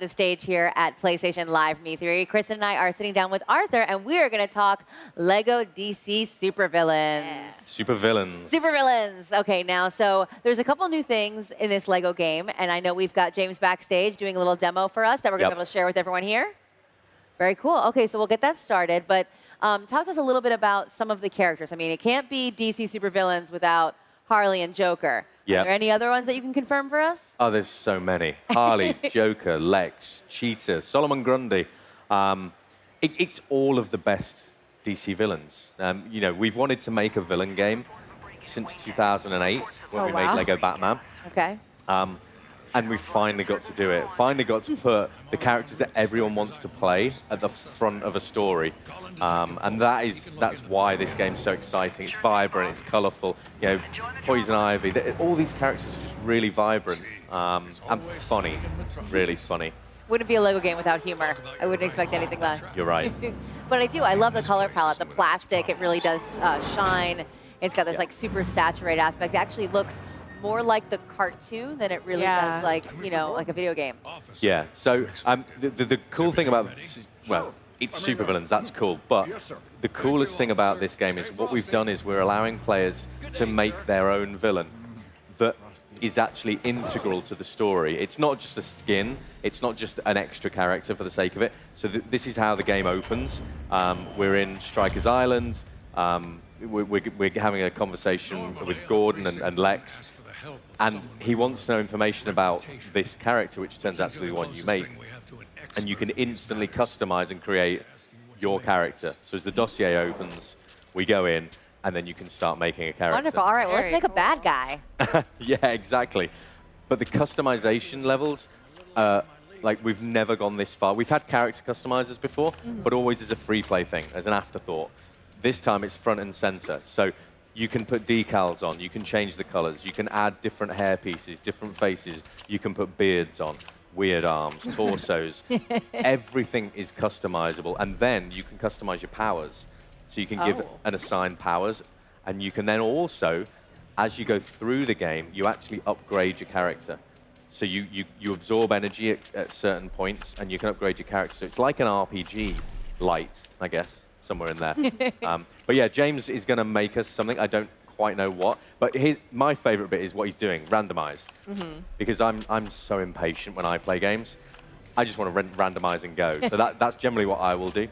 the stage here at PlayStation Live from E3. Kristen and I are sitting down with Arthur, and we are going to talk Lego DC Supervillains. Yeah. Supervillains. Supervillains. Okay, now, so there's a couple new things in this Lego game, and I know we've got James backstage doing a little demo for us that we're going to be able to share with everyone here. Very cool. Okay, so we'll get that started, but talk to us a little bit about some of the characters. I mean, it can't be DC Supervillains without Harley and Joker. Yep. Are there any other ones that you can confirm for us? Oh, there's so many. Harley, Joker, Lex, Cheetah, Solomon Grundy. It's all of the best DC villains. You know, we've wanted to make a villain game since 2008 when we made Lego Batman. Okay. And we finally got to do it. Finally got to put the characters that everyone wants to play at the front of a story. And that's why this game's so exciting. It's vibrant, it's colorful. You know, Poison Ivy, all these characters are just really vibrant and funny, really funny. Wouldn't be a Lego game without humor. I wouldn't expect anything less. You're right. But I do. I love the color palette. The plastic, it really does shine. It's got this like super saturated aspect. It actually looks more like the cartoon than it really does like, you know, like a video game. Yeah, so the cool thing about, well, it's supervillains, that's cool, but the coolest thing about this game is what we've done is we're allowing players to make their own villain that is actually integral to the story. It's not just a skin, it's not just an extra character for the sake of it. So this is how the game opens. We're in Strikers Island, we're having a conversation with Gordon and Lex, and he wants to know information about this character, which turns out to be the one you make. And you can instantly customize and create your character. So as the dossier opens, we go in, and then you can start making a character. Wonderful. All right, well, let's make a bad guy. Yeah, exactly. But the customization levels, like we've never gone this far. We've had character customizers before, but always as a free play thing, as an afterthought. This time it's front and center. So you can put decals on, you can change the colors, you can add different hair pieces, different faces, you can put beards on, weird arms, torsos. Everything is customizable, and then you can customize your powers. So you can give and assign powers, and you can then also, as you go through the game, you actually upgrade your character. So you absorb energy at certain points, and you can upgrade your character. So it's like an RPG light, I guess, somewhere in there. But yeah, James is going to make us something. I don't quite know what. But my favorite bit is what he's doing, randomize. Because I'm so impatient when I play games. I just want to randomize and go. So that's generally what I will do.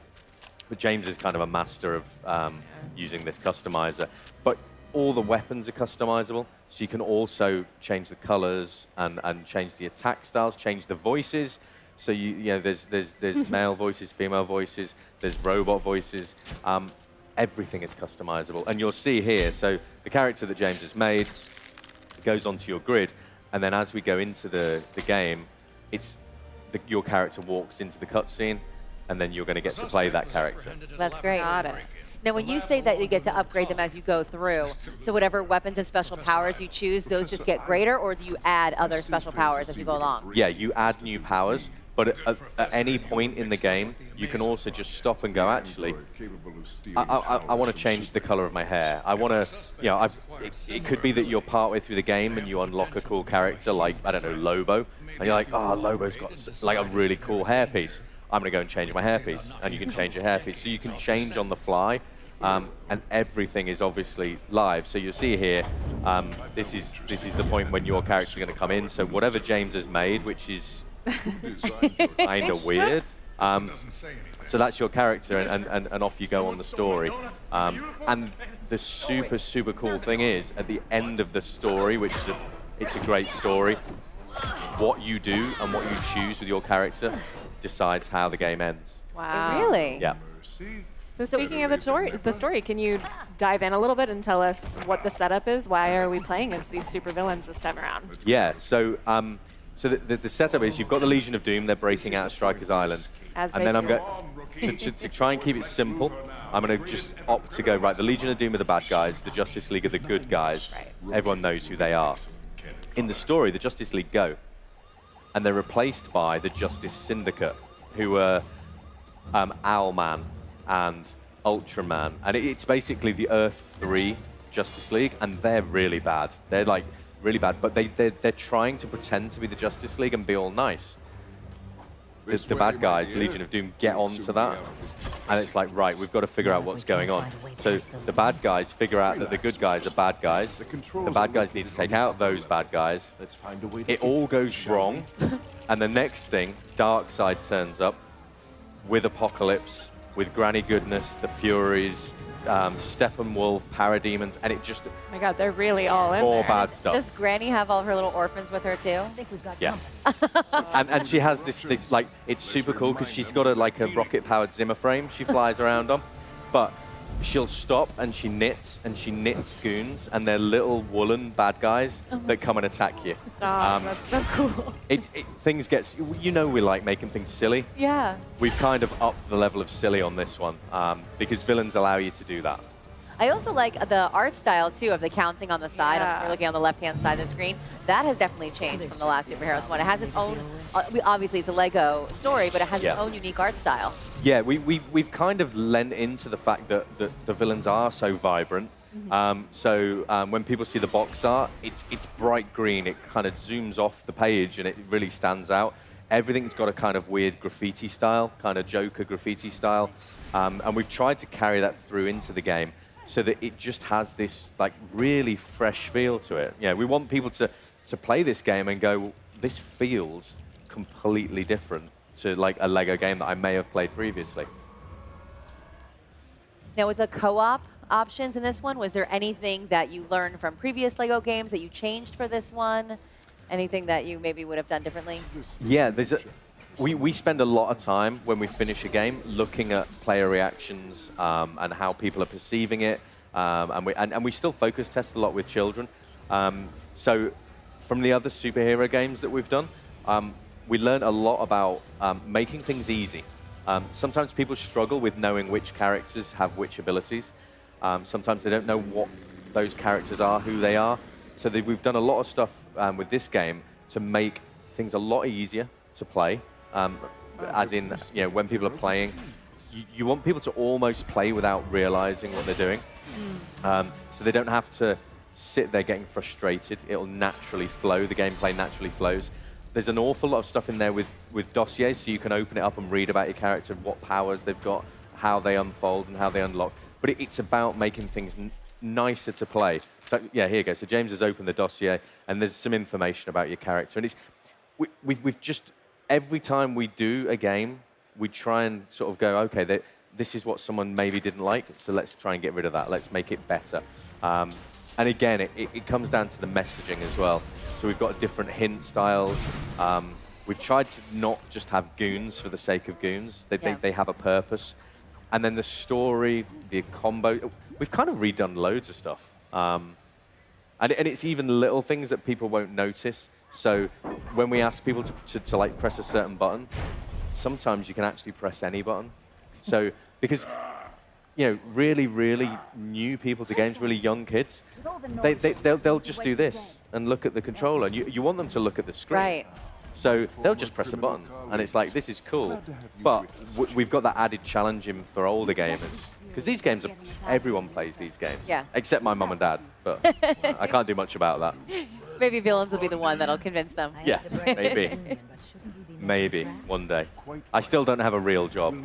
But James is kind of a master of using this customizer. But all the weapons are customizable. So you can also change the colors and change the attack styles, change the voices. So you know, there's male voices, female voices, there's robot voices. Everything is customizable, and you'll see here. So the character that James has made goes onto your grid, and then as we go into the game, your character walks into the cutscene, and then you're going to get to play that character. That's great. Got it. Now, when you say that you get to upgrade them as you go through, so whatever weapons and special powers you choose, those just get greater, or do you add other special powers as you go along? Yeah, you add new powers. But at any point in the game, you can also just stop and go, actually, I want to change the color of my hair. I want to, you know, it could be that you're partway through the game and you unlock a cool character like, I don't know, Lobo. And you're like, oh, Lobo's got like a really cool hairpiece. I'm going to go and change my hairpiece. And you can change your hairpiece. So you can change on the fly. And everything is obviously live. So you'll see here, this is the point when your character is going to come in. So whatever James has made, which is kind of weird. So that's your character, and off you go on the story. And the super cool thing is, at the end of the story, which is it's a great story, what you do and what you choose with your character decides how the game ends. Wow. Really? Yeah. So speaking of the story, can you dive in a little bit and tell us what the setup is? Why are we playing as these supervillains this time around? Yeah. So the setup is you've got the Legion of Doom. They're breaking out of Strikers Island. And then I'm going to try and keep it simple. I'm going to just opt to go, right, the Legion of Doom are the bad guys, the Justice League are the good guys. Right. Everyone knows who they are. In the story, the Justice League go, and they're replaced by the Justice Syndicate, who are Owlman and Ultraman. And it's basically the Earth 3 Justice League, and they're really bad. They're like really bad, but they're trying to pretend to be the Justice League and be all nice. the bad guys, Legion of Doom, get onto that. And it's like, right, we've got to figure out what's going on. So the bad guys figure out that the good guys are bad guys. The bad guys need to take out those bad guys. It all goes wrong. And the next thing, Darkseid turns up with Apocalypse, with Granny Goodness, the Furies, Steppenwolf, Parademons, and it just... Oh my god, they're really all in more there. bad stuff. Does Granny have all of her little orphans with her too? Yeah. and she has this, like, it's super cool because she's got like a rocket-powered Zimmer frame she flies around on, but she'll stop and she knits goons, and they're little woolen bad guys that come and attack you. That's so cool. Things get, you know, we like making things silly. Yeah. We've kind of upped the level of silly on this one because villains allow you to do that. I also like the art style, too, of the counting on the side. Yeah. If you're looking on the left-hand side of the screen. That has definitely changed from the last Superheroes one. It has its own, obviously it's a Lego story, but it has its own unique art style. Yeah, we've kind of lent into the fact that the villains are so vibrant. So when people see the box art, it's bright green. It kind of zooms off the page and it really stands out. Everything's got a kind of weird graffiti style, kind of Joker graffiti style. And we've tried to carry that through into the game, so that it just has this like really fresh feel to it. Yeah, we want people to play this game and go, well, this feels completely different to like a Lego game that I may have played previously. Now, with the co-op options in this one, was there anything that you learned from previous Lego games that you changed for this one? Anything that you maybe would have done differently? Yeah, we spend a lot of time when we finish a game looking at player reactions and how people are perceiving it, and we still focus test a lot with children. So from the other superhero games that we've done, we learned a lot about making things easy. Sometimes people struggle with knowing which characters have which abilities. Sometimes they don't know what those characters are, who they are. So we've done a lot of stuff with this game to make things a lot easier to play. As in, you know, when people are playing, you want people to almost play without realizing what they're doing. So they don't have to sit there getting frustrated. It'll naturally flow. The gameplay naturally flows. There's an awful lot of stuff in there with dossiers, so you can open it up and read about your character, what powers they've got, how they unfold and how they unlock. But it's about making things nicer to play. So yeah, here you go. So James has opened the dossier, and there's some information about your character. And we've just, every time we do a game, we try and sort of go, okay, this is what someone maybe didn't like, so let's try and get rid of that. Let's make it better. And again, it comes down to the messaging as well. So we've got different hint styles. We've tried to not just have goons for the sake of goons. They have a purpose. And then the story, the combo, we've kind of redone loads of stuff. And it's even little things that people won't notice. So when we ask people to like press a certain button, sometimes you can actually press any button. So because, you know, really, really new people to games, really young kids, they'll just do this and look at the controller. And you want them to look at the screen. Right. So they'll just press a button, and it's like, this is cool. But we've got that added challenge in for older gamers. Because these games, everyone plays these games. Yeah. Except my mum and dad, but I can't do much about that. Maybe villains will be the one that'll convince them. Yeah, maybe. Maybe, one day. I still don't have a real job.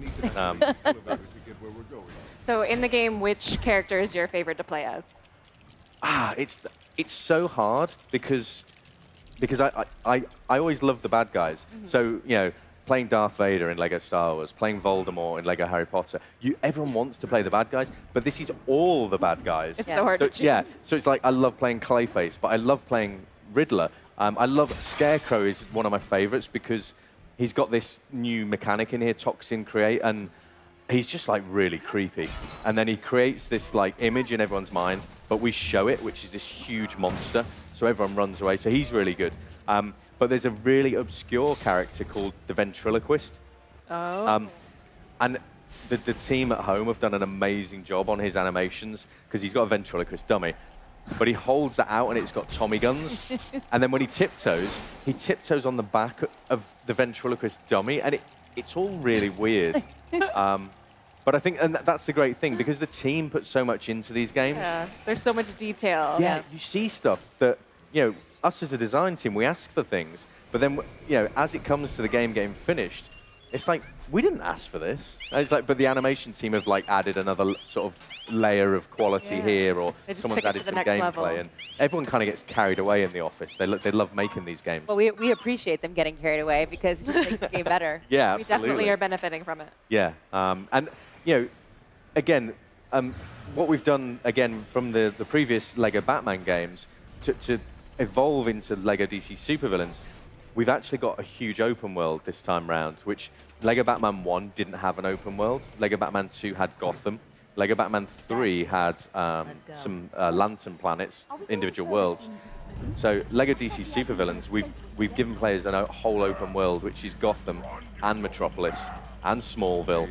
So in the game, which character is your favorite to play as? It's so hard because I always love the bad guys. So, you know, playing Darth Vader in Lego Star Wars, playing Voldemort in Lego Harry Potter, everyone wants to play the bad guys, but this is all the bad guys. It's so hard to choose. Yeah, so it's like I love playing Clayface, but I love playing Riddler. I love Scarecrow is one of my favorites because he's got this new mechanic in here, Toxin Create, and he's just like really creepy. And then he creates this like image in everyone's mind, but we show it, which is this huge monster, so everyone runs away. So he's really good. But there's a really obscure character called the Ventriloquist. Oh. And the team at home have done an amazing job on his animations because he's got a ventriloquist dummy. But he holds that out and it's got Tommy guns. And then when he tiptoes on the back of the ventriloquist dummy, and it's all really weird. But I think, and that's the great thing, because the team puts so much into these games. Yeah, there's so much detail. Yeah, you see stuff that, you know, us as a design team, we ask for things, but then, you know, as it comes to the game getting finished, it's like, we didn't ask for this. And it's like, but the animation team have like added another sort of layer of quality here, or They just someone's took it to added the some next gameplay, level. and everyone kind of gets carried away in the office. They love making these games. Well, we appreciate them getting carried away because it just makes the game better. Yeah, We absolutely. definitely are benefiting from it. Yeah, and again, what we've done again from the previous Lego Batman games to evolve into Lego DC Supervillains, we've actually got a huge open world this time round, which Lego Batman 1 didn't have an open world. Lego Batman 2 had Gotham. Lego Batman 3 had some lantern planets, individual worlds. So Lego DC Supervillains, we've given players a whole open world, which is Gotham and Metropolis and Smallville.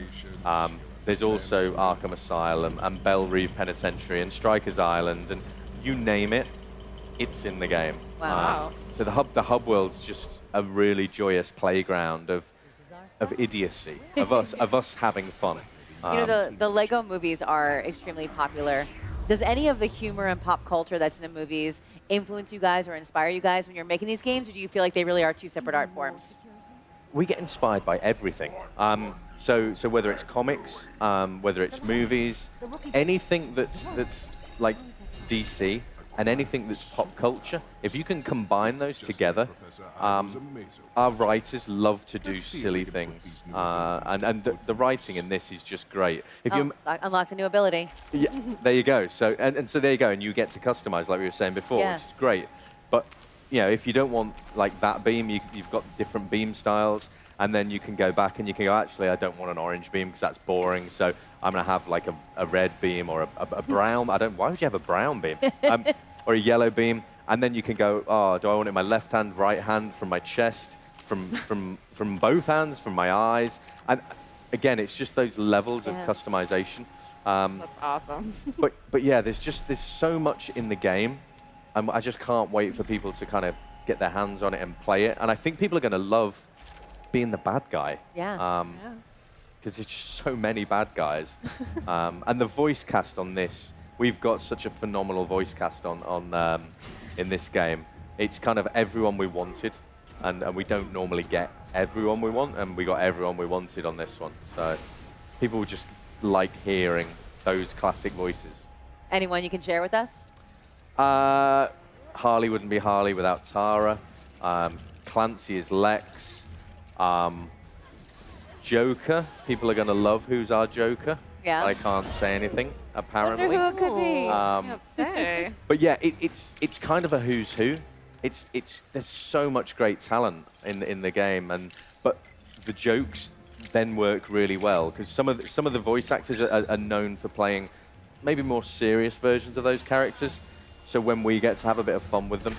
There's also Arkham Asylum and Belle Reve Penitentiary and Strikers Island, and you name it, it's in the game. Wow. So the hub world's just a really joyous playground of idiocy, of us having fun. You know, the Lego movies are extremely popular. Does any of the humor and pop culture that's in the movies influence you guys or inspire you guys when you're making these games, or do you feel like they really are two separate art forms? We get inspired by everything. So whether it's comics, whether it's movies, anything that's like DC, and anything that's pop culture, if you can combine those together, our writers love to do silly things, and the writing in this is just great. If you Unlocked a new ability. Yeah, there you go. So and so there you go, and you get to customize like we were saying before, Yeah. which is great. But if you don't want like that beam, you've got different beam styles, and then you can go back and you can go, actually, I don't want an orange beam because that's boring. So I'm gonna have like a red beam or a brown. Why would you have a brown beam? Or a yellow beam? And then you can go, oh, do I want it in my left hand, right hand, from my chest, from both hands, from my eyes? And again, it's just those levels of customization. That's awesome. But yeah, there's so much in the game, and I just can't wait for people to kind of get their hands on it and play it. And I think people are going to love being the bad guy. Yeah. Because there's just so many bad guys. And the voice cast on this, we've got such a phenomenal voice cast on in this game. It's kind of everyone we wanted, and we don't normally get everyone we want, and we got everyone we wanted on this one. So people just like hearing those classic voices. Anyone you can share with us? Harley wouldn't be Harley without Tara. Clancy is Lex. Joker, people are going to love who's our Joker. Yeah. I can't say anything, apparently. Wonder who it could be. Can't say. But yeah, it's kind of a who's who. There's so much great talent in the game, but the jokes then work really well because some of the voice actors are known for playing maybe more serious versions of those characters. So when we get to have a bit of fun with them,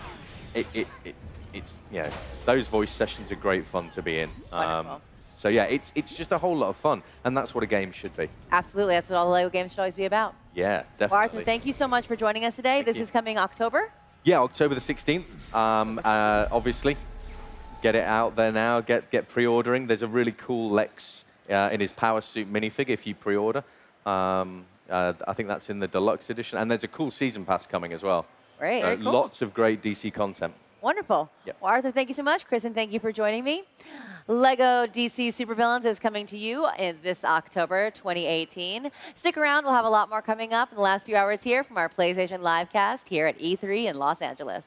it's those voice sessions are great fun to be in. Wonderful. So yeah, it's just a whole lot of fun, and that's what a game should be. Absolutely. That's what all the Lego games should always be about. Yeah, definitely. Well, Arthur, thank you so much for joining us today. This is coming October. Yeah, October the 16th. Obviously, get it out there now. Get pre-ordering. There's a really cool Lex in his Power Suit minifigure if you pre-order. I think that's in the deluxe edition, and there's a cool season pass coming as well. Great. Very cool. Lots of great DC content. Wonderful. Yep. Well, Arthur, thank you so much. Kristen, thank you for joining me. Lego DC Supervillains is coming to you in this October 2018. Stick around. We'll have a lot more coming up in the last few hours here from our PlayStation Livecast here at E3 in Los Angeles.